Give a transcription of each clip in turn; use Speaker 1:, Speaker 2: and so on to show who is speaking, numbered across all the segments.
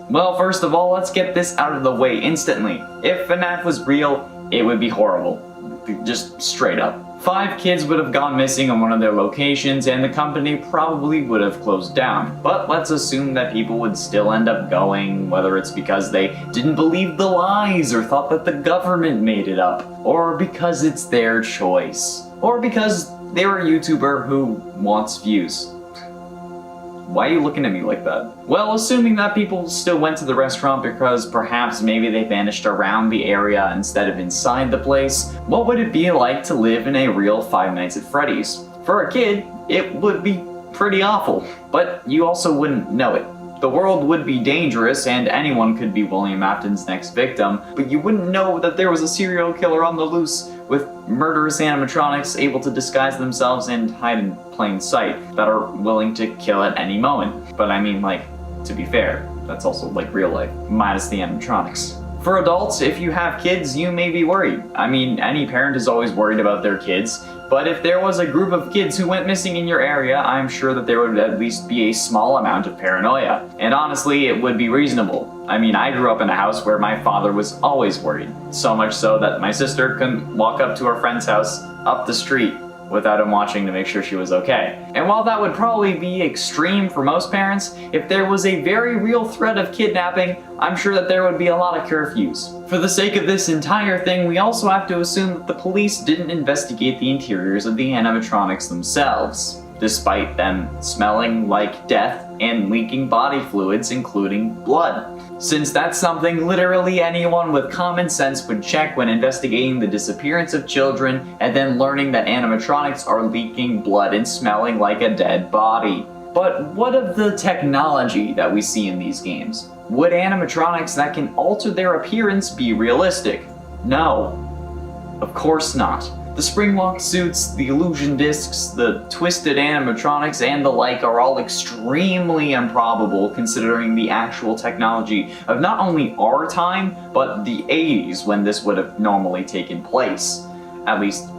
Speaker 1: Well, first of all, let's get this out of the way instantly. If FNAF was real, it would be horrible. Just straight up. 5 kids would have gone missing in one of their locations, and the company probably would have closed down. But let's assume that people would still end up going, whether it's because they didn't believe the lies or thought that the government made it up, or because it's their choice, or because they're a YouTuber who wants views. Why are you looking at me like that? Well, assuming that people still went to the restaurant because perhaps maybe they vanished around the area instead of inside the place, what would it be like to live in a real Five Nights at Freddy's? For a kid, it would be pretty awful, but you also wouldn't know it. The world would be dangerous and anyone could be William Afton's next victim, but you wouldn't know that there was a serial killer on the loose with murderous animatronics able to disguise themselves and hide in plain sight that are willing to kill at any moment. But I mean, like, to be fair, that's also like real life, minus the animatronics. For adults, if you have kids, you may be worried. I mean, any parent is always worried about their kids, but if there was a group of kids who went missing in your area, I'm sure that there would at least be a small amount of paranoia. And honestly, it would be reasonable. I mean, I grew up in a house where my father was always worried. So much so that my sister couldn't walk up to her friend's house up the street without him watching to make sure she was okay. And while that would probably be extreme for most parents, if there was a very real threat of kidnapping, I'm sure that there would be a lot of curfews. For the sake of this entire thing, we also have to assume that the police didn't investigate the interiors of the animatronics themselves, despite them smelling like death and leaking body fluids, including blood. Since that's something literally anyone with common sense would check when investigating the disappearance of children and then learning that animatronics are leaking blood and smelling like a dead body. But what of the technology that we see in these games? Would animatronics that can alter their appearance be realistic? No. Of course not. The spring-locked suits, the illusion discs, the twisted animatronics, and the like are all extremely improbable considering the actual technology of not only our time, but the 80s when this would have normally taken place. At least,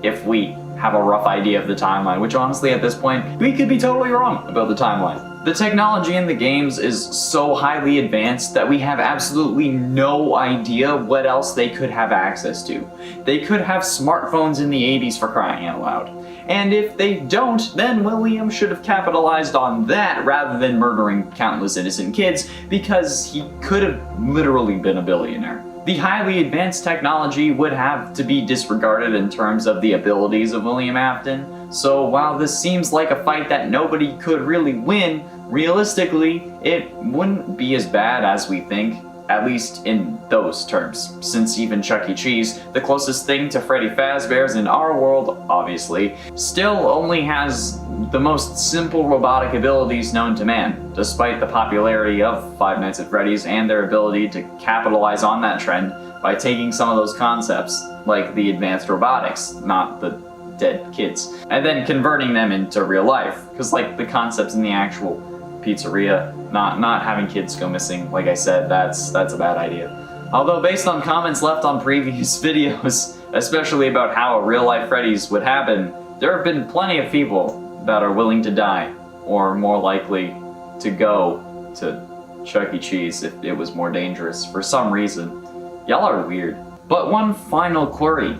Speaker 1: if we have a rough idea of the timeline, which honestly at this point, we could be totally wrong about the timeline. The technology in the games is so highly advanced that we have absolutely no idea what else they could have access to. They could have smartphones in the 80s for crying out loud. And if they don't, then William should have capitalized on that rather than murdering countless innocent kids, because he could have literally been a billionaire. The highly advanced technology would have to be disregarded in terms of the abilities of William Afton. So while this seems like a fight that nobody could really win, realistically, it wouldn't be as bad as we think, at least in those terms. Since even Chuck E. Cheese, the closest thing to Freddy Fazbear's in our world, obviously, still only has the most simple robotic abilities known to man, despite the popularity of Five Nights at Freddy's and their ability to capitalize on that trend by taking some of those concepts, like the advanced robotics, not the dead kids, and then converting them into real life. Because like the concepts in the actual pizzeria, not having kids go missing, like I said, that's a bad idea. Although based on comments left on previous videos, especially about how a real-life Freddy's would happen, there have been plenty of people that are willing to die, or more likely to go to Chuck E. Cheese if it was more dangerous for some reason. Y'all are weird. But one final query.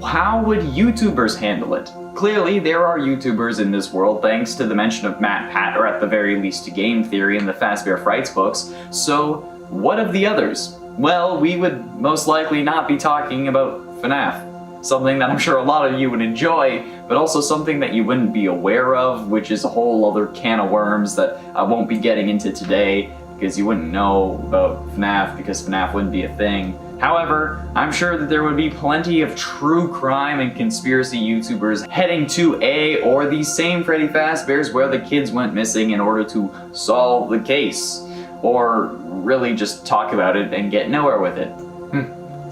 Speaker 1: How would YouTubers handle it? Clearly, there are YouTubers in this world thanks to the mention of Matt Pat, or at the very least Game Theory in the Fazbear Frights books, so what of the others? Well, we would most likely not be talking about FNAF. Something that I'm sure a lot of you would enjoy, but also something that you wouldn't be aware of, which is a whole other can of worms that I won't be getting into today, because you wouldn't know about FNAF because FNAF wouldn't be a thing. However, I'm sure that there would be plenty of true crime and conspiracy YouTubers heading to a or the same Freddy Fazbear's where the kids went missing in order to solve the case, or really just talk about it and get nowhere with it.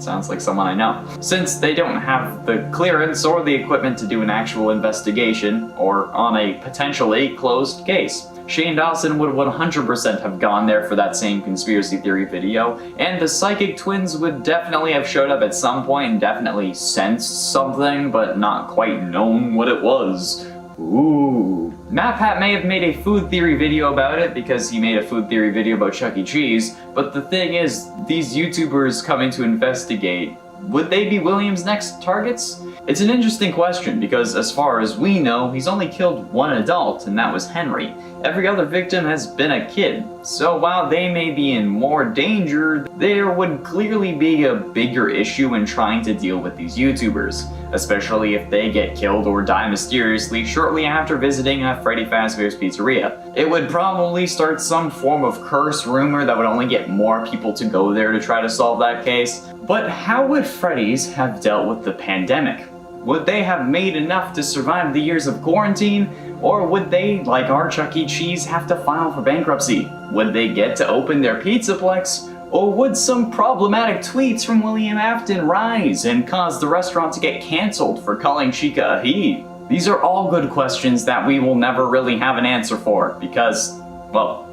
Speaker 1: Sounds like someone I know. Since they don't have the clearance or the equipment to do an actual investigation, or on a potentially closed case. Shane Dawson would 100% have gone there for that same conspiracy theory video, and the psychic twins would definitely have showed up at some point and definitely sensed something, but not quite known what it was. Ooh. MapHat may have made a food theory video about it because he made a food theory video about Chuck E. Cheese, but the thing is, these YouTubers coming to investigate, would they be William's next targets? It's an interesting question because as far as we know, he's only killed one adult, and that was Henry. Every other victim has been a kid, so while they may be in more danger, there would clearly be a bigger issue in trying to deal with these YouTubers, especially if they get killed or die mysteriously shortly after visiting Freddy Fazbear's Pizzeria. It would probably start some form of curse rumor that would only get more people to go there to try to solve that case. But how would Freddy's have dealt with the pandemic? Would they have made enough to survive the years of quarantine? Or would they, like our Chuck E. Cheese, have to file for bankruptcy? Would they get to open their Pizzaplex? Or would some problematic tweets from William Afton rise and cause the restaurant to get cancelled for calling Chica a he? These are all good questions that we will never really have an answer for because, well,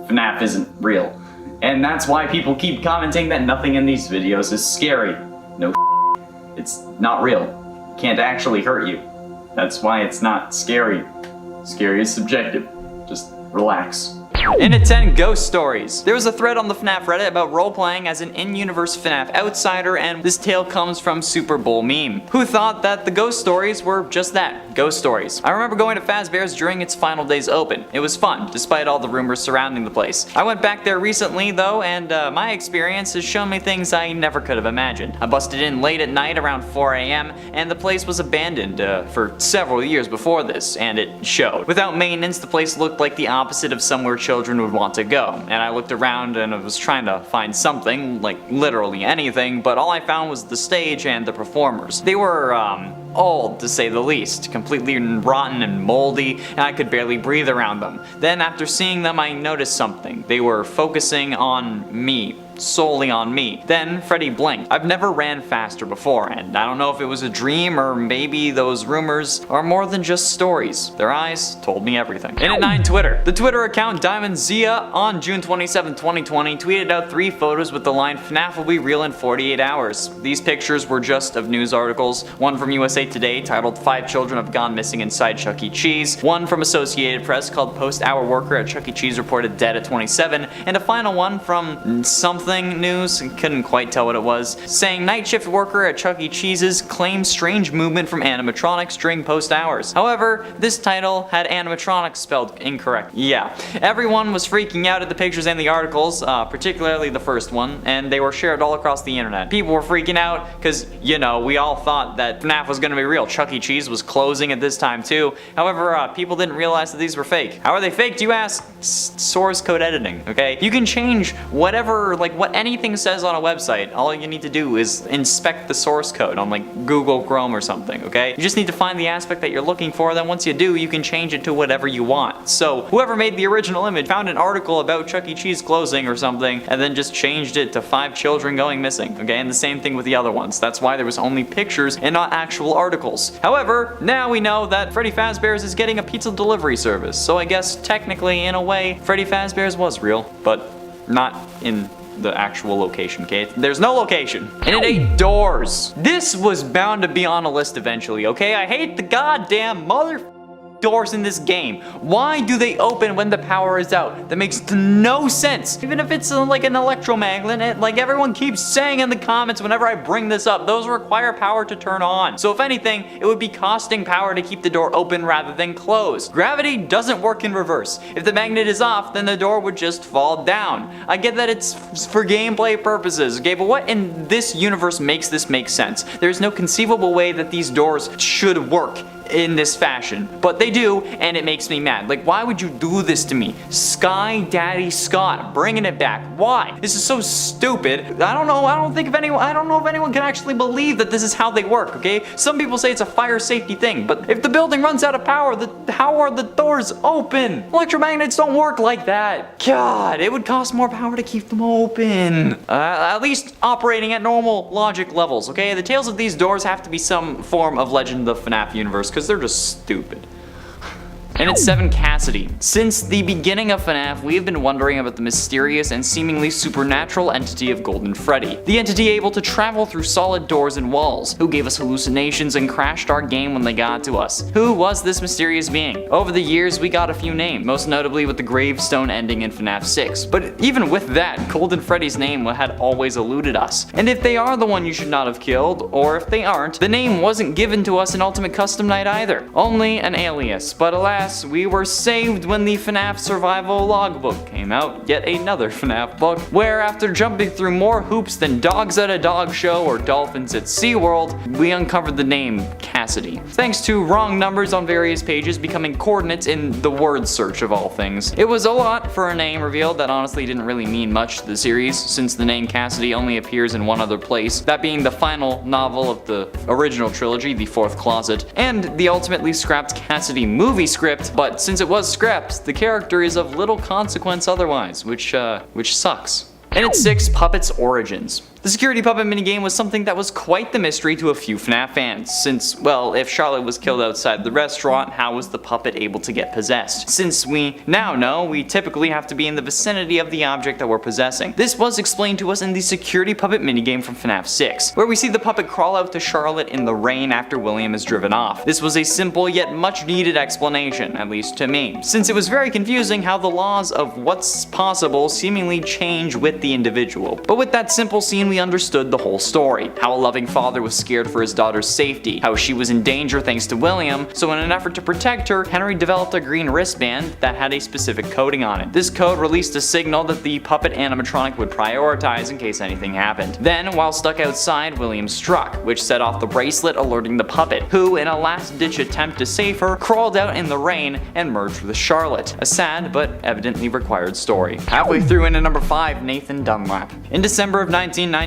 Speaker 1: FNAF isn't real. And that's why people keep commenting that nothing in these videos is scary. No, it's not real. Can't actually hurt you. That's why it's not scary. Scary is subjective. Just relax.
Speaker 2: In at 10 ghost stories. There was a thread on the FNAF Reddit about role-playing as an in-universe FNAF outsider, and this tale comes from Super Bowl Meme, who thought that the ghost stories were just that, ghost stories. I remember going to Fazbear's during its final days open. It was fun, despite all the rumors surrounding the place. I went back there recently though, and my experience has shown me things I never could have imagined. I busted in late at night around 4 AM, and the place was abandoned for several years before this, and it showed. Without maintenance, the place looked like the opposite of somewhere children would want to go, and I looked around and I was trying to find something, like literally anything, but all I found was the stage and the performers. They were, old to say the least, completely rotten and moldy, and I could barely breathe around them. Then after seeing them, I noticed something. They were focusing on me. Solely on me. Then Freddy blinked. I've never ran faster before, and I don't know if it was a dream or maybe those rumors are more than just stories. Their eyes told me everything. In at 9 Twitter. The Twitter account Diamond Zia on June 27, 2020 tweeted out 3 photos with the line FNAF will be real in 48 hours. These pictures were just of news articles. One from USA Today titled 5 children have gone missing inside Chuck E. Cheese. One from Associated Press called post-hour worker at Chuck E. Cheese reported dead at 27. And a final one from something news, couldn't quite tell what it was, saying night shift worker at Chuck E. Cheese's claims strange movement from animatronics during post hours. However, this title had animatronics spelled incorrect. Yeah, everyone was freaking out at the pictures and the articles, particularly the first one, and they were shared all across the internet. People were freaking out because, you know, we all thought that FNAF was gonna be real. Chuck E. Cheese was closing at this time too. However, people didn't realize that these were fake. How are they fake, do you ask? Source code editing, okay? You can change whatever, like what anything says on a website. All you need to do is inspect the source code on like Google Chrome or something, okay? You just need to find the aspect that you're looking for, then once you do, you can change it to whatever you want. So whoever made the original image found an article about Chuck E. Cheese closing or something, and then just changed it to 5 children going missing, okay? And the same thing with the other ones. That's why there was only pictures and not actual articles. However, now we know that Freddy Fazbear's is getting a pizza delivery service, so I guess technically, in a way, Freddy Fazbear's was real, but not in the actual location, okay? There's no location. And it 8 doors. This was bound to be on a list eventually, okay? I hate the goddamn doors in this game. Why do they open when the power is out? That makes no sense. Even if it's like an electromagnet, like everyone keeps saying in the comments whenever I bring this up, those require power to turn on. So if anything, it would be costing power to keep the door open rather than closed. Gravity doesn't work in reverse. If the magnet is off, then the door would just fall down. I get that it's for gameplay purposes, okay, but what in this universe makes this make sense? There's no conceivable way that these doors should work in this fashion, but they do, and it makes me mad. Like, why would you do this to me? Sky Daddy Scott, bringing it back. Why? This is so stupid. I don't know if anyone can actually believe that this is how they work, okay? Some people say it's a fire safety thing, but if the building runs out of power, how are the doors open? Electromagnets don't work like that. God, it would cost more power to keep them open. At least operating at normal logic levels, okay? The tales of these doors have to be some form of Legend of the FNAF universe, because they're just stupid. And at 7, Cassidy. Since the beginning of FNAF, we have been wondering about the mysterious and seemingly supernatural entity of Golden Freddy. The entity able to travel through solid doors and walls, who gave us hallucinations and crashed our game when they got to us. Who was this mysterious being? Over the years, we got a few names, most notably with the gravestone ending in FNAF 6. But even with that, Golden Freddy's name had always eluded us. And if they are the one you should not have killed, or if they aren't, the name wasn't given to us in Ultimate Custom Night either. Only an alias. But alas, we were saved when the FNAF Survival Logbook came out, yet another FNAF book, where after jumping through more hoops than dogs at a dog show or dolphins at SeaWorld, we uncovered the name Cassidy. Thanks to wrong numbers on various pages becoming coordinates in the word search of all things. It was a lot for a name reveal that honestly didn't really mean much to the series, since the name Cassidy only appears in one other place, that being the final novel of the original trilogy, The Fourth Closet, and the ultimately scrapped Cassidy movie script, but since it was scrapped, the character is of little consequence otherwise, which sucks. And at 6, Puppet's Origins. The security puppet minigame was something that was quite the mystery to a few FNAF fans, since, well, if Charlotte was killed outside the restaurant, how was the puppet able to get possessed? Since we now know we typically have to be in the vicinity of the object that we're possessing. This was explained to us in the security puppet minigame from FNAF 6, where we see the puppet crawl out to Charlotte in the rain after William is driven off. This was a simple yet much needed explanation, at least to me, since it was very confusing how the laws of what's possible seemingly change with the individual. But with that simple scene, we understood the whole story. How a loving father was scared for his daughter's safety, how she was in danger thanks to William, so in an effort to protect her, Henry developed a green wristband that had a specific coating on it. This code released a signal that the puppet animatronic would prioritize in case anything happened. Then, while stuck outside, William struck, which set off the bracelet alerting the puppet, who, in a last-ditch attempt to save her, crawled out in the rain and merged with Charlotte. A sad but evidently required story. Halfway through into number 5, Nathan Dunlap. In December of 1993,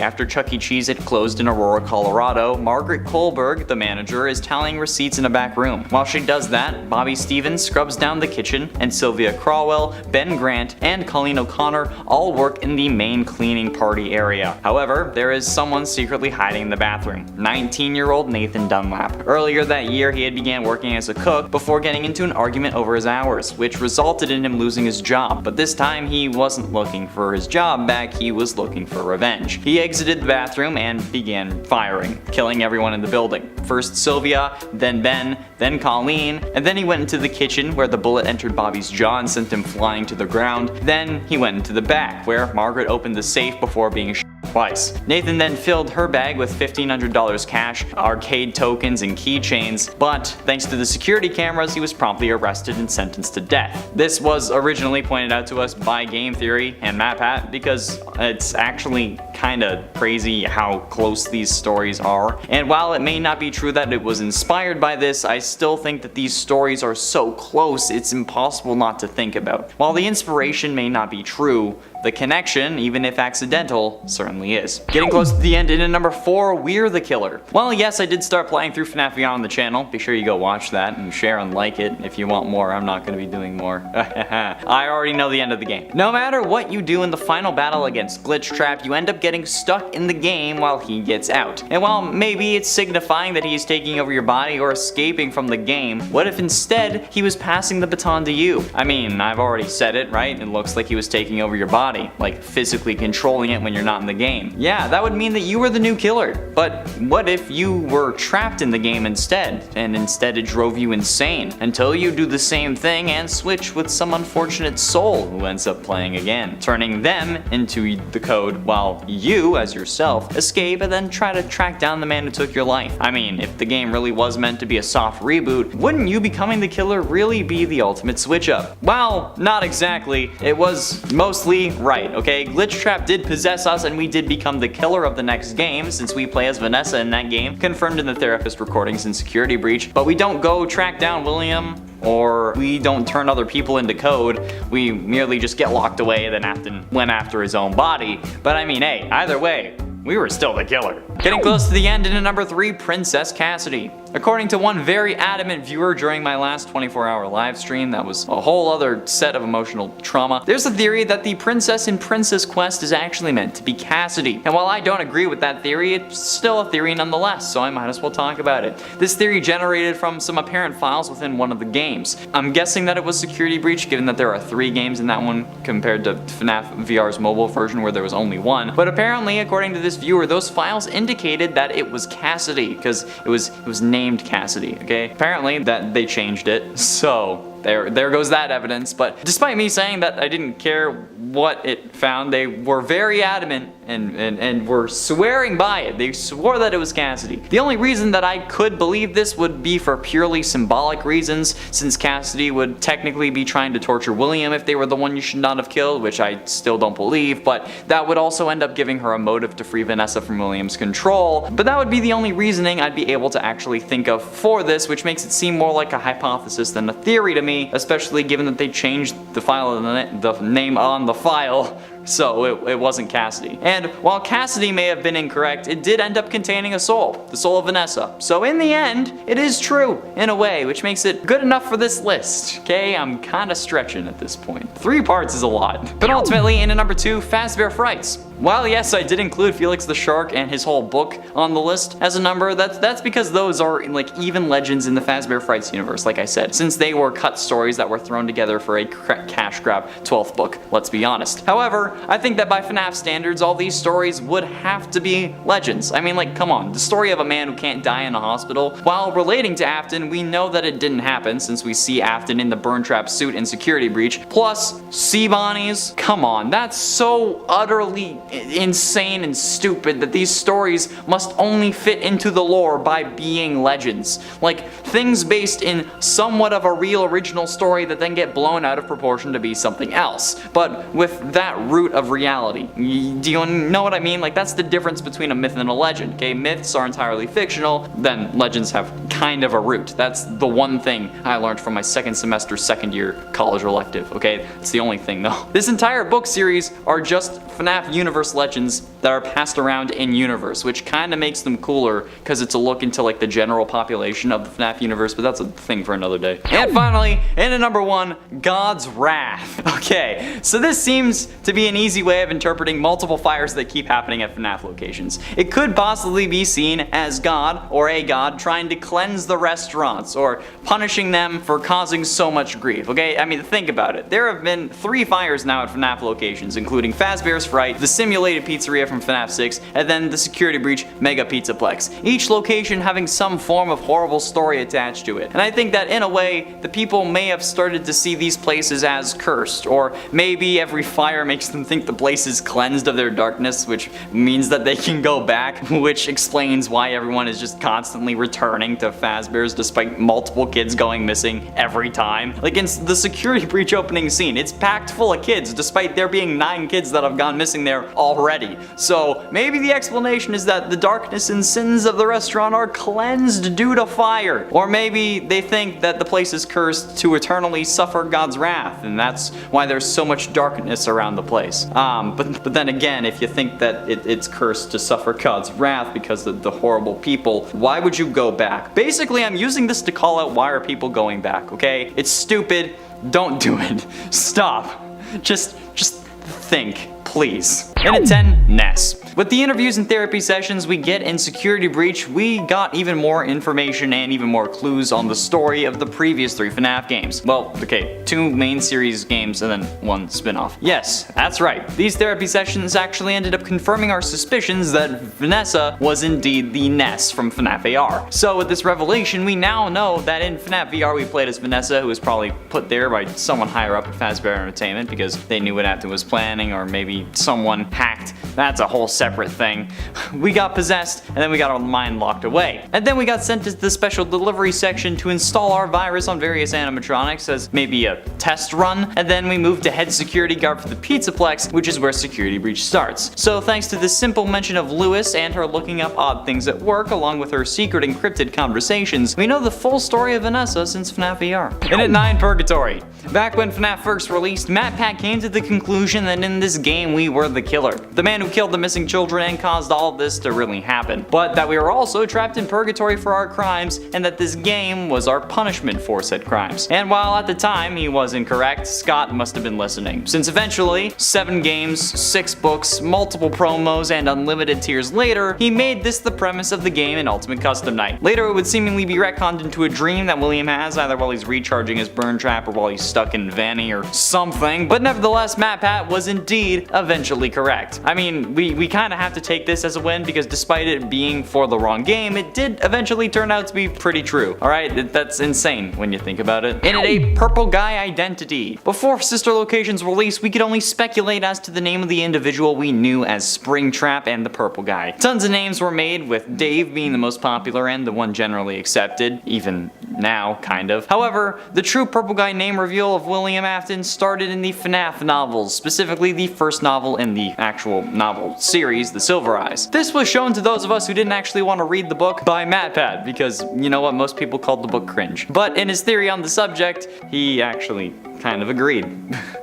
Speaker 2: after Chuck E. Cheese had closed in Aurora, Colorado, Margaret Kohlberg, the manager, is tallying receipts in a back room. While she does that, Bobby Stevens scrubs down the kitchen, and Sylvia Crawwell, Ben Grant, and Colleen O'Connor all work in the main cleaning party area. However, there is someone secretly hiding in the bathroom, 19-year-old Nathan Dunlap. Earlier that year, he had began working as a cook before getting into an argument over his hours, which resulted in him losing his job. But this time, he wasn't looking for his job back, he was looking for revenge. He exited the bathroom and began firing, killing everyone in the building. First Sylvia, then Ben, then Colleen, and then he went into the kitchen where the bullet entered Bobby's jaw and sent him flying to the ground. Then he went into the back where Margaret opened the safe before being shot twice. Nathan then filled her bag with $1,500 cash, arcade tokens, and keychains, but thanks to the security cameras, he was promptly arrested and sentenced to death. This was originally pointed out to us by Game Theory and MatPat because it's actually kinda crazy how close these stories are. And while it may not be true that it was inspired by this, I still think that these stories are so close it's impossible not to think about. While the inspiration may not be true, the connection, even if accidental, certainly is. Getting close to the end, and at number 4, We're the Killer. Well, yes, I did start playing through FNAF Beyond on the channel. Be sure you go watch that and share and like it if you want more. I'm not going to be doing more. I already know the end of the game. No matter what you do in the final battle against Glitchtrap, you end up getting stuck in the game while he gets out. And while maybe it's signifying that he's taking over your body or escaping from the game, what if instead he was passing the baton to you? I mean, I've already said it, right? It looks like he was taking over your body. Like physically controlling it when you're not in the game. Yeah, that would mean that you were the new killer. But what if you were trapped in the game instead, and instead it drove you insane, until you do the same thing and switch with some unfortunate soul who ends up playing again, turning them into the code while you, as yourself, escape and then try to track down the man who took your life. I mean, if the game really was meant to be a soft reboot, wouldn't you becoming the killer really be the ultimate switch up? Well, not exactly. It was mostly right, okay? Glitchtrap did possess us and we did become the killer of the next game since we play as Vanessa in that game, confirmed in the therapist recordings in Security Breach, but we don't go track down William or we don't turn other people into code. We merely just get locked away and then went after his own body. But I mean, hey, either way, we were still the killer. Getting close to the end, and at number 3, Princess Cassidy. According to one very adamant viewer during my last 24-hour live stream, that was a whole other set of emotional trauma, there's a theory that the princess in Princess Quest is actually meant to be Cassidy. And while I don't agree with that theory, it's still a theory nonetheless, so I might as well talk about it. This theory generated from some apparent files within one of the games. I'm guessing that it was Security Breach, given that there are 3 games in that one compared to FNAF VR's mobile version where there was only 1. But apparently, according to this viewer, those files indicated that it was Cassidy, because it was named Cassidy, okay? Apparently that they changed it, so there goes that evidence. But despite me saying that I didn't care what it found, they were very adamant and were swearing by it. They swore that it was Cassidy. The only reason that I could believe this would be for purely symbolic reasons, since Cassidy would technically be trying to torture William if they were the one you should not have killed, which I still don't believe, but that would also end up giving her a motive to free Vanessa from William's control. But that would be the only reasoning I'd be able to actually think of for this, which makes it seem more like a hypothesis than a theory to me, especially given that they changed the file, the name on the file, so it wasn't Cassidy. And while Cassidy may have been incorrect, it did end up containing a soul, the soul of Vanessa. So in the end, it is true, in a way, which makes it good enough for this list, okay? I'm kinda stretching at this point. 3 parts is a lot. But ultimately, in at number 2, Fazbear Frights. While yes, I did include Felix the Shark and his whole book on the list as a number, that's because those are like even legends in the Fazbear Frights universe, like I said, since they were cut stories that were thrown together for a cash grab 12th book, let's be honest. However, I think that by FNAF standards, all these stories would have to be legends. I mean, like, come on, the story of a man who can't die in a hospital. While relating to Afton, we know that it didn't happen since we see Afton in the burn trap suit in Security Breach. Plus, sea bonnies, come on, that's so utterly insane and stupid that these stories must only fit into the lore by being legends. Like, things based in somewhat of a real original story that then get blown out of proportion to be something else, but with that root of reality. Do you know what I mean? Like, that's the difference between a myth and a legend, okay? Myths are entirely fictional, then legends have kind of a root. That's the one thing I learned from my second semester, second year college elective, okay? It's the only thing though. This entire book series are just FNAF universe legends that are passed around in universe, which kind of makes them cooler because it's a look into like the general population of the FNAF universe, but that's a thing for another day. And finally, in at number 1, God's Wrath. Okay, so this seems to be an easy way of interpreting multiple fires that keep happening at FNAF locations. It could possibly be seen as God, or a god, trying to cleanse the restaurants, or punishing them for causing so much grief, okay? I mean, think about it. There have been 3 fires now at FNAF locations, including Fazbear's Fright, the simulated pizzeria from FNAF 6, and then the Security Breach Mega Pizzaplex. Each location having some form of horrible story attached to it. And I think that in a way, the people may have started to see these places as cursed, or maybe every fire makes them think the place is cleansed of their darkness, which means that they can go back, which explains why everyone is just constantly returning to Fazbear's despite multiple kids going missing every time. Like in the Security Breach opening scene, it's packed full of kids despite there being 9 kids that have gone missing there already. So maybe the explanation is that the darkness and sins of the restaurant are cleansed due to fire. Or maybe they think that the place is cursed to eternally suffer God's wrath, and that's why there's so much darkness around the place. But then again, if you think that it's cursed to suffer God's wrath because of the horrible people, why would you go back? Basically, I'm using this to call out why are people going back, okay? It's stupid. Don't do it. Stop. Just think, please. And at 10, Ness. With the interviews and therapy sessions we get in Security Breach, we got even more information and even more clues on the story of the previous 3 FNAF games. Well, okay, 2 main series games and then 1 spin-off. Yes, that's right. These therapy sessions actually ended up confirming our suspicions that Vanessa was indeed the Ness from FNAF AR. So with this revelation, we now know that in FNAF VR we played as Vanessa, who was probably put there by someone higher up at Fazbear Entertainment because they knew what Afton was planning, or maybe someone hacked. That's a whole separate thing. We got possessed, and then we got our mind locked away. And then we got sent to the special delivery section to install our virus on various animatronics as maybe a test run, and then we moved to head security guard for the Pizzaplex, which is where Security Breach starts. So thanks to this simple mention of Lewis and her looking up odd things at work, along with her secret encrypted conversations, we know the full story of Vanessa since FNAF VR. And at 9, Purgatory. Back when FNAF first released, MatPat came to the conclusion that in this game we were the killer. The man who have killed the missing children and caused all of this to really happen, but that we were also trapped in purgatory for our crimes and that this game was our punishment for said crimes. And while at the time he was incorrect, Scott must have been listening, since eventually, 7 games, 6 books, multiple promos, and unlimited tiers later, he made this the premise of the game in Ultimate Custom Night. Later it would seemingly be retconned into a dream that William has, either while he's recharging his burn trap or while he's stuck in Vanny or something, but nevertheless MatPat was indeed eventually correct. I mean, we kinda have to take this as a win because despite it being for the wrong game, it did eventually turn out to be pretty true. Alright, that's insane when you think about it. And it a purple guy identity. Before Sister Location's release, we could only speculate as to the name of the individual we knew as Springtrap and the purple guy. Tons of names were made, with Dave being the most popular and the one generally accepted, even now, kind of. However, the true purple guy name reveal of William Afton started in the FNAF novels, specifically the first novel in the actual novel series, The Silver Eyes. This was shown to those of us who didn't actually want to read the book by MatPat, because you know what, most people called the book cringe. But in his theory on the subject, he actually kind of agreed.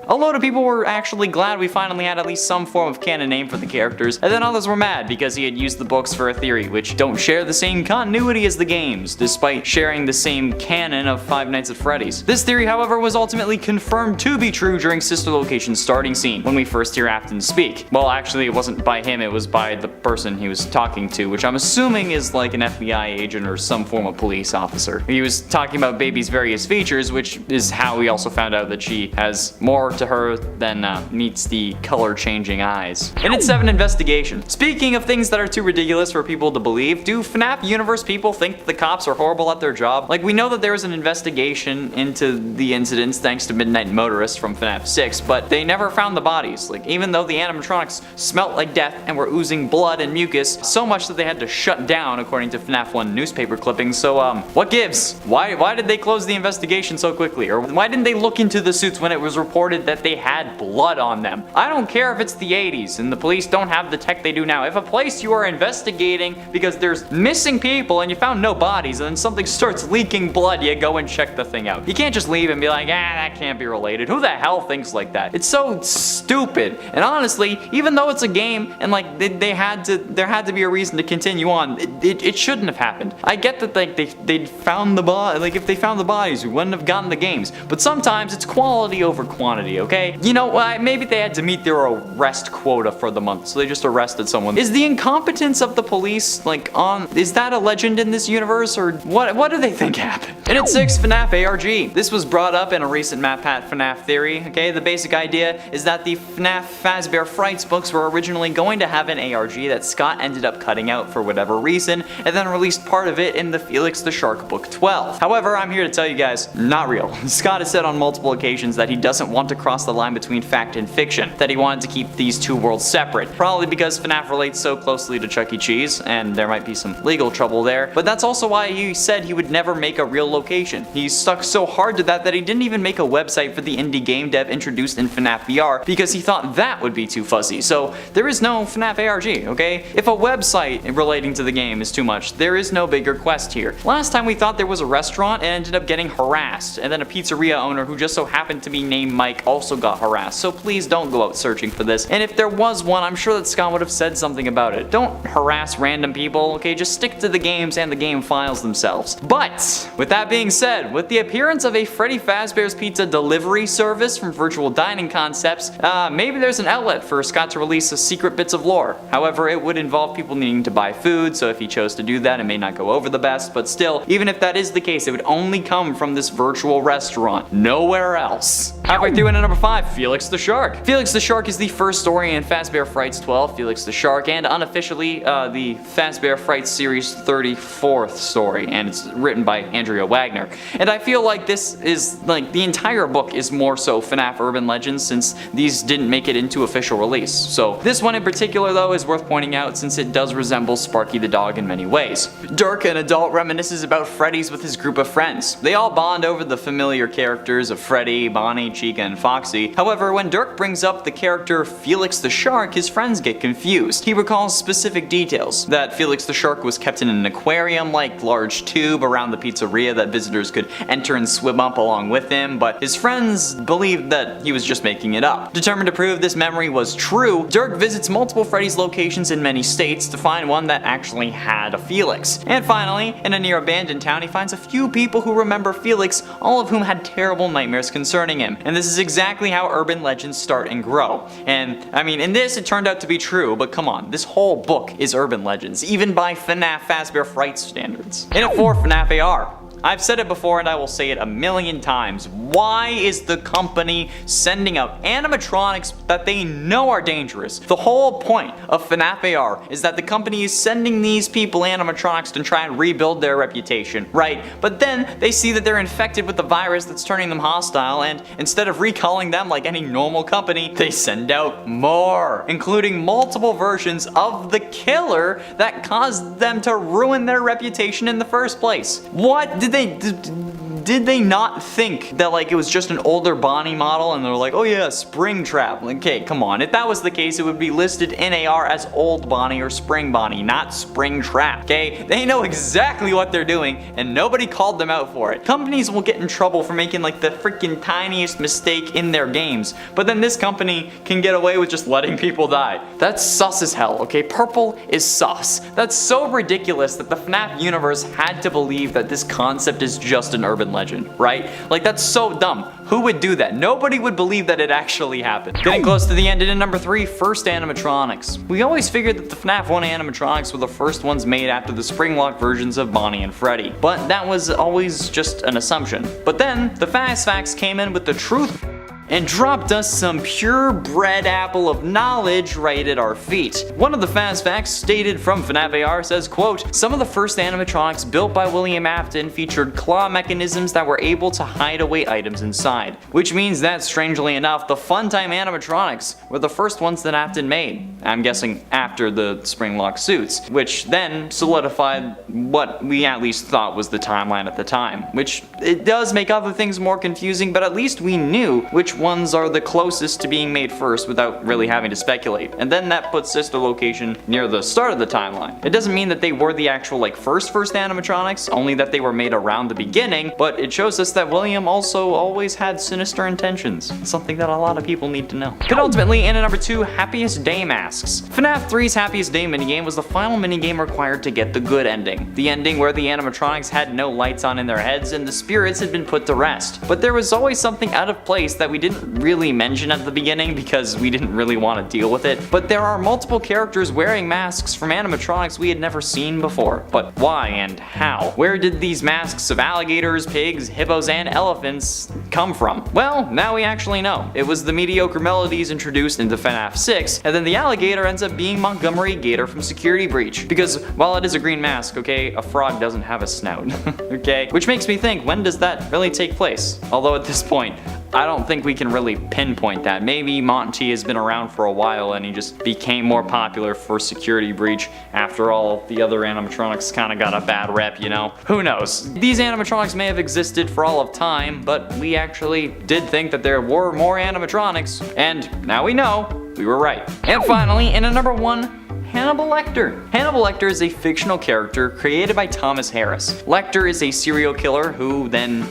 Speaker 2: A load of people were actually glad we finally had at least some form of canon name for the characters, and then others were mad because he had used the books for a theory which don't share the same continuity as the games, despite sharing the same canon of Five Nights at Freddy's. This theory, however, was ultimately confirmed to be true during Sister Location's starting scene, when we first hear Afton speak. Well, actually, it wasn't by him, it was by the person he was talking to, which I'm assuming is like an FBI agent or some form of police officer. He was talking about Baby's various features, which is how we also found out that she has more to her than meets the color-changing eyes. In its 7 investigation. Speaking of things that are too ridiculous for people to believe, do FNAF universe people think that the cops are horrible at their job? Like, we know that there was an investigation into the incidents thanks to Midnight Motorist from FNAF 6, but they never found the bodies. Like, even though the animatronics smelt like death and were oozing blood and mucus, so much that they had to shut down according to FNAF 1 newspaper clippings, so what gives? Why did they close the investigation so quickly? Or why didn't they look into the suits when it was reported that they had blood on them? I don't care if it's the 80s and the police don't have the tech they do now. If a place you are investigating because there's missing people and you found no bodies and then something starts leaking blood, you go and check the thing out. You can't just leave and be like, that can't be related. Who the hell thinks like that? It's so stupid. And honestly, even though it's a game and like there had to be a reason to continue on, it shouldn't have happened. I get that like they found the body, like if they found the bodies, we wouldn't have gotten the games. But sometimes it's quality over quantity, okay? You know, maybe they had to meet their arrest quota for the month, so they just arrested someone. Is the incompetence of the police, like, is that a legend in this universe, or what do they think happened? And at 6, FNAF ARG. This was brought up in a recent MatPat FNAF theory, okay? The basic idea is that the FNAF Fazbear Frights books were originally going to have an ARG that Scott ended up cutting out for whatever reason, and then released part of it in the Felix the Shark Book 12. However, I'm here to tell you guys, not real. Scott has said on multiple occasions that he doesn't want to cross the line between fact and fiction, that he wanted to keep these two worlds separate, probably because FNAF relates so closely to Chuck E. Cheese, and there might be some legal trouble there, but that's also why he said he would never make a real location. He stuck so hard to that he didn't even make a website for the indie game dev introduced in FNAF VR because he thought that would be too fuzzy. So there is no FNAF ARG, okay? If a website relating to the game is too much, there is no bigger quest here. Last time we thought there was a restaurant and ended up getting harassed, and then a pizzeria owner who just so happened to be named Mike also got harassed, so please don't go out searching for this. And if there was one, I'm sure that Scott would have said something about it. Don't harass random people, okay? Just stick to the games and the game files themselves. But, with that being said, with the appearance of a Freddy Fazbear's Pizza delivery service from Virtual Dining Concepts, maybe there's an outlet for Scott to release secret bits of lore. However, it would involve people needing to buy food, so if he chose to do that, it may not go over the best, but still, even if that is the case, it would only come from this virtual restaurant, nowhere else. Halfway through into number 5, Felix the Shark. Felix the Shark is the first story in Fazbear Frights 12, Felix the Shark, and unofficially the Fazbear Frights series 34th story, and it's written by Andrea Wagner. And I feel like this is, like, the entire book is more so FNAF Urban Legends since these didn't make it into official release. So this one in particular though is worth pointing out since it does resemble Sparky the dog in many ways. Dirk, an adult, reminisces about Freddy's with his group of friends. They all bond over the familiar characters of Freddy Freddy, Bonnie, Chica, and Foxy. However, when Dirk brings up the character Felix the Shark, his friends get confused. He recalls specific details, that Felix the Shark was kept in an aquarium-like large tube around the pizzeria that visitors could enter and swim up along with him, but his friends believed that he was just making it up. Determined to prove this memory was true, Dirk visits multiple Freddy's locations in many states to find one that actually had a Felix. And finally, in a near abandoned town, he finds a few people who remember Felix, all of whom had terrible nightmares concerning him. And this is exactly how urban legends start and grow. And I mean, in this it turned out to be true, but come on, this whole book is urban legends, even by FNAF Fazbear Fright standards. In at 4, FNAF AR. I've said it before and I will say it a million times. Why is the company sending out animatronics that they know are dangerous? The whole point of FNAF AR is that the company is sending these people animatronics to try and rebuild their reputation, right? But then they see that they're infected with the virus that's turning them hostile, and instead of recalling them like any normal company, they send out more, including multiple versions of the killer that caused them to ruin their reputation in the first place. What did they not think that like it was just an older Bonnie model and they're like, oh yeah, Spring Trap? Okay, come on. If that was the case, it would be listed in AR as Old Bonnie or Spring Bonnie, not Spring Trap, okay? They know exactly what they're doing and nobody called them out for it. Companies will get in trouble for making like the freaking tiniest mistake in their games, but then this company can get away with just letting people die. That's sus as hell, okay? Purple is sus. That's so ridiculous that the FNAF universe had to believe that this concept is just an urban legend, right? Like, that's so dumb. Who would do that? Nobody would believe that it actually happened. Getting close to the end, and in number 3, first animatronics. We always figured that the FNAF 1 animatronics were the first ones made after the Springlock versions of Bonnie and Freddy, but that was always just an assumption. But then, the Fast Facts came in with the truth and dropped us some purebred apple of knowledge right at our feet. One of the Fast Facts stated from FNAF AR says, quote, some of the first animatronics built by William Afton featured claw mechanisms that were able to hide away items inside. Which means that, strangely enough, the Funtime animatronics were the first ones that Afton made. I'm guessing after the Springlock suits, which then solidified what we at least thought was the timeline at the time. Which, it does make other things more confusing, but at least we knew which ones are the closest to being made first without really having to speculate. And then that puts sister location near the start of the timeline. It doesn't mean that they were the actual like first animatronics, only that they were made around the beginning, but it shows us that William also always had sinister intentions. Something that a lot of people need to know. Penultimately, in at number 2, Happiest Day masks. FNAF 3's Happiest Day minigame was the final minigame required to get the good ending. The ending where the animatronics had no lights on in their heads and the spirits had been put to rest. But there was always something out of place that we didn't really mention at the beginning because we didn't really want to deal with it. But there are multiple characters wearing masks from animatronics we had never seen before. But why and how? Where did these masks of alligators, pigs, hippos, and elephants come from? Well, now we actually know. It was the mediocre melodies introduced into FNAF 6, and then the alligator ends up being Montgomery Gator from Security Breach. Because while it is a green mask, okay, a frog doesn't have a snout, okay? Which makes me think, when does that really take place? Although at this point, I don't think we can really pinpoint that. Maybe Monty has been around for a while and he just became more popular for Security Breach after all the other animatronics kind of got a bad rep, you know? Who knows? These animatronics may have existed for all of time, but we actually did think that there were more animatronics, and now we know we were right. And finally, in at number 1, Hannibal Lecter. Hannibal Lecter is a fictional character created by Thomas Harris. Lecter is a serial killer who then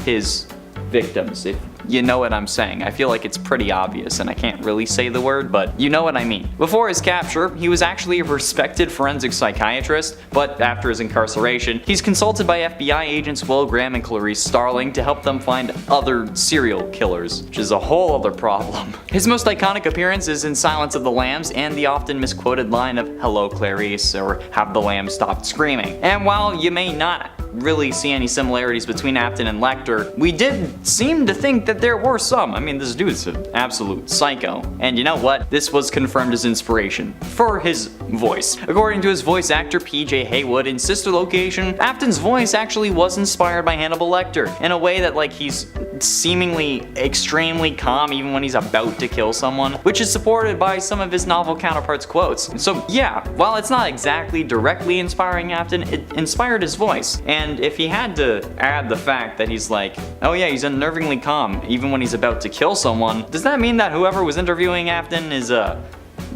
Speaker 2: his victims, if you know what I'm saying. I feel like it's pretty obvious and I can't really say the word, but you know what I mean. Before his capture, he was actually a respected forensic psychiatrist, but after his incarceration, he's consulted by FBI agents Will Graham and Clarice Starling to help them find other serial killers, which is a whole other problem. His most iconic appearance is in Silence of the Lambs and the often misquoted line of "Hello Clarice" or "Have the lambs stopped screaming." And while you may not really see any similarities between Afton and Lecter, we did seem to think that there were some. I mean, this dude's an absolute psycho. And you know what? This was confirmed as inspiration for his voice. According to his voice actor PJ Haywood in Sister Location, Afton's voice actually was inspired by Hannibal Lecter in a way that like he's seemingly extremely calm even when he's about to kill someone, which is supported by some of his novel counterparts' quotes. So yeah, while it's not exactly directly inspiring Afton, it inspired his voice. And if he had to add the fact that he's like, oh yeah, he's unnervingly calm even when he's about to kill someone, does that mean that whoever was interviewing Afton is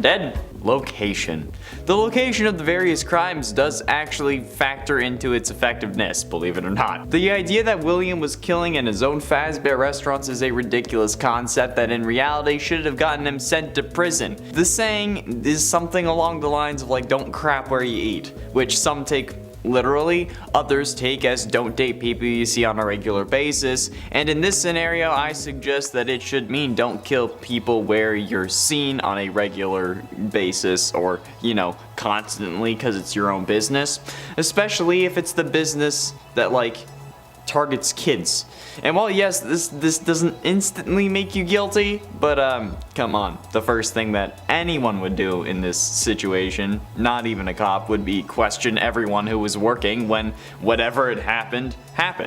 Speaker 2: dead? Location. The location of the various crimes does actually factor into its effectiveness, believe it or not. The idea that William was killing in his own Fazbear restaurants is a ridiculous concept that in reality should have gotten him sent to prison. The saying is something along the lines of like, don't crap where you eat, which some take literally, others take as don't date people you see on a regular basis, and in this scenario I suggest that it should mean don't kill people where you're seen on a regular basis or, you know, constantly because it's your own business, especially if it's the business that like targets kids. And while yes, this doesn't instantly make you guilty, but come on, the first thing that anyone would do in this situation, not even a cop, would be question everyone who was working when whatever had happened,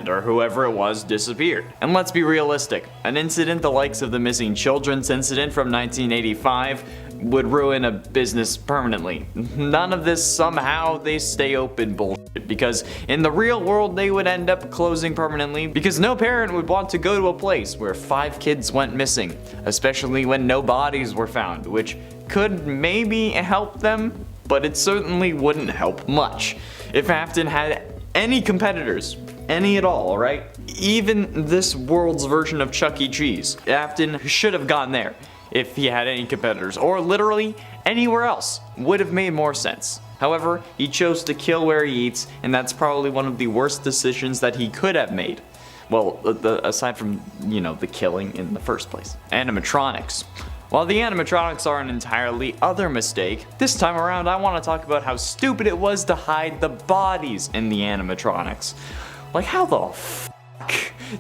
Speaker 2: or whoever it was disappeared. And let's be realistic, an incident the likes of the missing children's incident from 1985 would ruin a business permanently. None of this somehow they stay open bullshit, because in the real world they would end up closing permanently because no parent would want to go to a place where 5 kids went missing, especially when no bodies were found, which could maybe help them, but it certainly wouldn't help much. If Afton had any competitors, any at all, right? Even this world's version of Chuck E. Cheese, Afton should have gone there. If he had any competitors, or literally anywhere else, would have made more sense. However, he chose to kill where he eats, and that's probably one of the worst decisions that he could have made. Well, aside from, you know, the killing in the first place. Animatronics. While the animatronics are an entirely other mistake, this time around I want to talk about how stupid it was to hide the bodies in the animatronics. Like, how the f***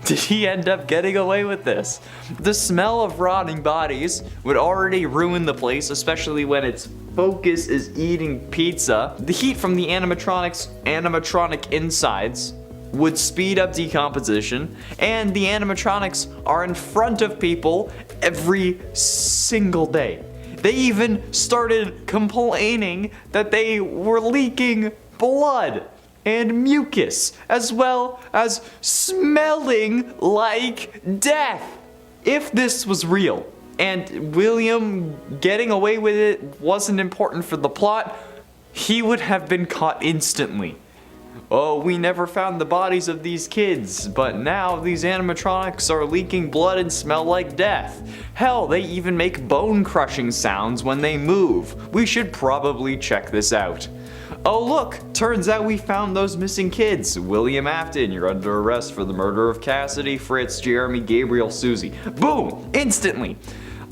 Speaker 2: did he end up getting away with this? The smell of rotting bodies would already ruin the place, especially when its focus is eating pizza. The heat from the animatronic insides would speed up decomposition, and the animatronics are in front of people every single day. They even started complaining that they were leaking blood and mucus, as well as smelling like death. If this was real, and William getting away with it wasn't important for the plot, he would have been caught instantly. Oh, we never found the bodies of these kids, but now these animatronics are leaking blood and smell like death. Hell, they even make bone-crushing sounds when they move. We should probably check this out. Oh look, turns out we found those missing kids. William Afton, you're under arrest for the murder of Cassidy, Fritz, Jeremy, Gabriel, Susie. Boom! Instantly.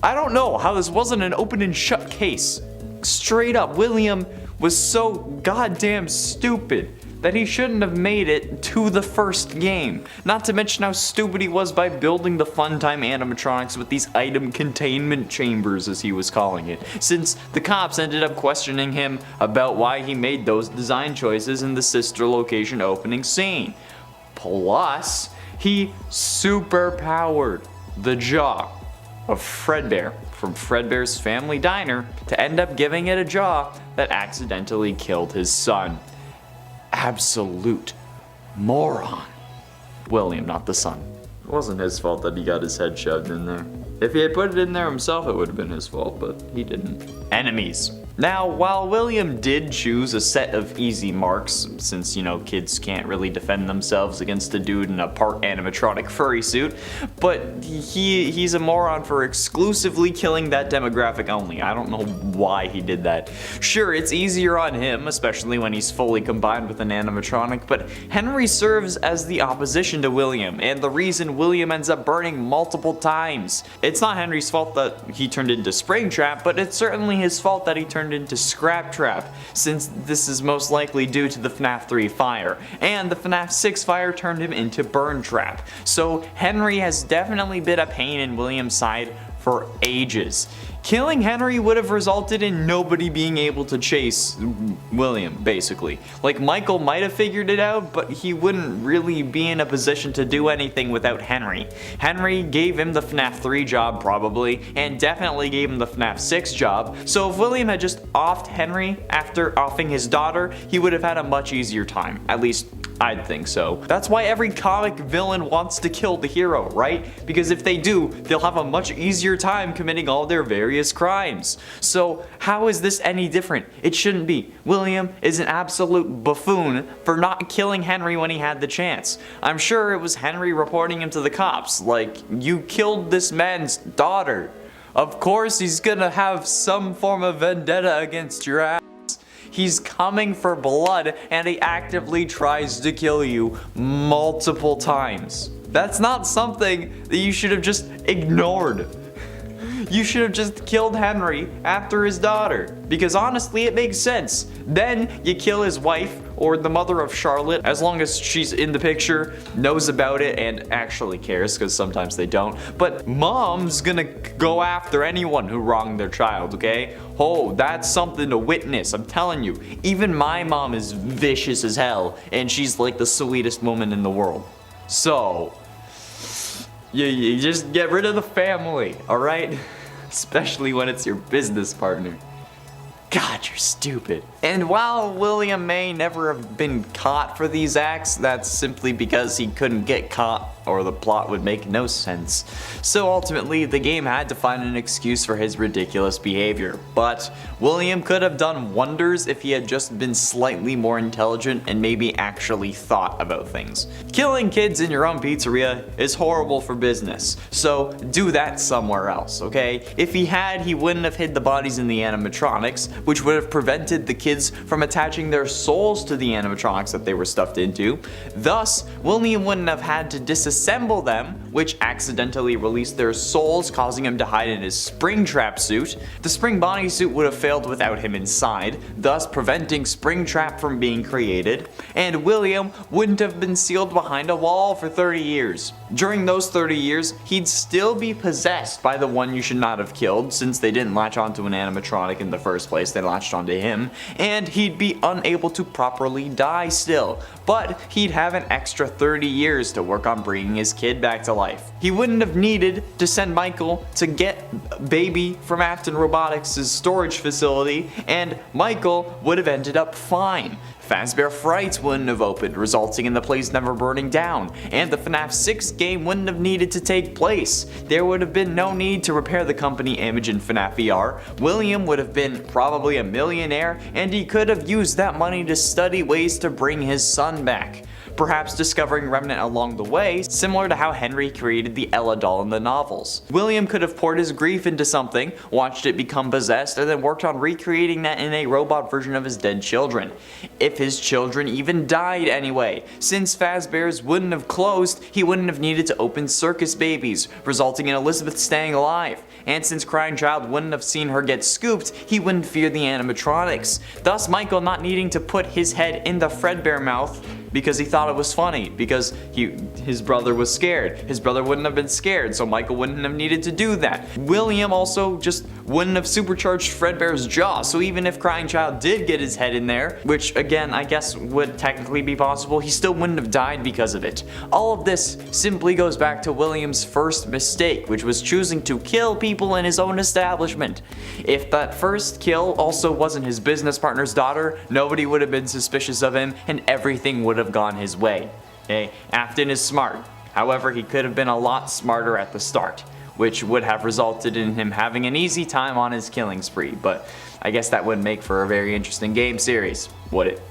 Speaker 2: I don't know how this wasn't an open and shut case. Straight up, William was so goddamn stupid that he shouldn't have made it to the first game. Not to mention how stupid he was by building the Funtime animatronics with these item containment chambers, as he was calling it, since the cops ended up questioning him about why he made those design choices in the sister location opening scene. Plus, he superpowered the jaw of Fredbear from Fredbear's Family Diner to end up giving it a jaw that accidentally killed his son. Absolute moron. William, not the son. It wasn't his fault that he got his head shoved in there. If he had put it in there himself, it would have been his fault, but he didn't. Enemies. Now, while William did choose a set of easy marks, since, you know, kids can't really defend themselves against a dude in a part animatronic furry suit, but he's a moron for exclusively killing that demographic only. I don't know why he did that. Sure, it's easier on him, especially when he's fully combined with an animatronic, but Henry serves as the opposition to William, and the reason William ends up burning multiple times. It's not Henry's fault that he turned into Springtrap, but it's certainly his fault that he turned into Scrap Trap, since this is most likely due to the FNAF 3 fire, and the FNAF 6 fire turned him into Burn Trap. So Henry has definitely been a pain in William's side for ages. Killing Henry would have resulted in nobody being able to chase William, basically. Like, Michael might have figured it out, but he wouldn't really be in a position to do anything without Henry. Henry gave him the FNAF 3 job, probably, and definitely gave him the FNAF 6 job, so if William had just offed Henry after offing his daughter, he would have had a much easier time. At least, I'd think so. That's why every comic villain wants to kill the hero, right? Because if they do, they'll have a much easier time committing all their various crimes. So how is this any different? It shouldn't be. William is an absolute buffoon for not killing Henry when he had the chance. I'm sure it was Henry reporting him to the cops, like, you killed this man's daughter. Of course he's gonna have some form of vendetta against your ass. He's coming for blood and he actively tries to kill you multiple times. That's not something that you should have just ignored. You should have just killed Henry after his daughter, because honestly it makes sense. Then you kill his wife or the mother of Charlotte, as long as she's in the picture, knows about it, and actually cares, because sometimes they don't. But mom's gonna go after anyone who wronged their child, okay? Oh, that's something to witness, I'm telling you. Even my mom is vicious as hell, and she's like the sweetest woman in the world. So, you just get rid of the family, alright? Especially when it's your business partner. God, you're stupid. And while William may never have been caught for these acts, that's simply because he couldn't get caught or the plot would make no sense. So ultimately, the game had to find an excuse for his ridiculous behavior. But William could have done wonders if he had just been slightly more intelligent and maybe actually thought about things. Killing kids in your own pizzeria is horrible for business, so do that somewhere else, okay? If he had, he wouldn't have hid the bodies in the animatronics, which would have prevented the kids from attaching their souls to the animatronics that they were stuffed into. Thus, William wouldn't have had to disassemble them, which accidentally released their souls, causing him to hide in his Springtrap suit. The Spring bodysuit would have failed without him inside, thus preventing Springtrap from being created, and William wouldn't have been sealed behind a wall for 30 years. During those 30 years, he'd still be possessed by the one you should not have killed, since they didn't latch onto an animatronic in the first place, they latched onto him, and he'd be unable to properly die still, but he'd have an extra 30 years to work on bringing his kid back to life. He wouldn't have needed to send Michael to get Baby from Afton Robotics' storage facility, and Michael would have ended up fine. Fazbear Frights wouldn't have opened, resulting in the place never burning down, and the FNAF 6 game wouldn't have needed to take place. There would have been no need to repair the company image in FNAF VR. William would have been probably a millionaire, and he could have used that money to study ways to bring his son back. Perhaps discovering Remnant along the way, similar to how Henry created the Ella doll in the novels. William could have poured his grief into something, watched it become possessed, and then worked on recreating that in a robot version of his dead children. If his children even died anyway. Since Fazbear's wouldn't have closed, he wouldn't have needed to open Circus Babies, resulting in Elizabeth staying alive. And since Crying Child wouldn't have seen her get scooped, he wouldn't fear the animatronics. Thus Michael not needing to put his head in the Fredbear mouth because he thought it was funny, because his brother was scared. His brother wouldn't have been scared, so Michael wouldn't have needed to do that. William also just wouldn't have supercharged Fredbear's jaw, so even if Crying Child did get his head in there, which again I guess would technically be possible, he still wouldn't have died because of it. All of this simply goes back to William's first mistake, which was choosing to kill people in his own establishment. If that first kill also wasn't his business partner's daughter, nobody would have been suspicious of him and everything would have gone his way. Okay? Afton is smart. However, he could have been a lot smarter at the start, which would have resulted in him having an easy time on his killing spree, but I guess that wouldn't make for a very interesting game series, would it?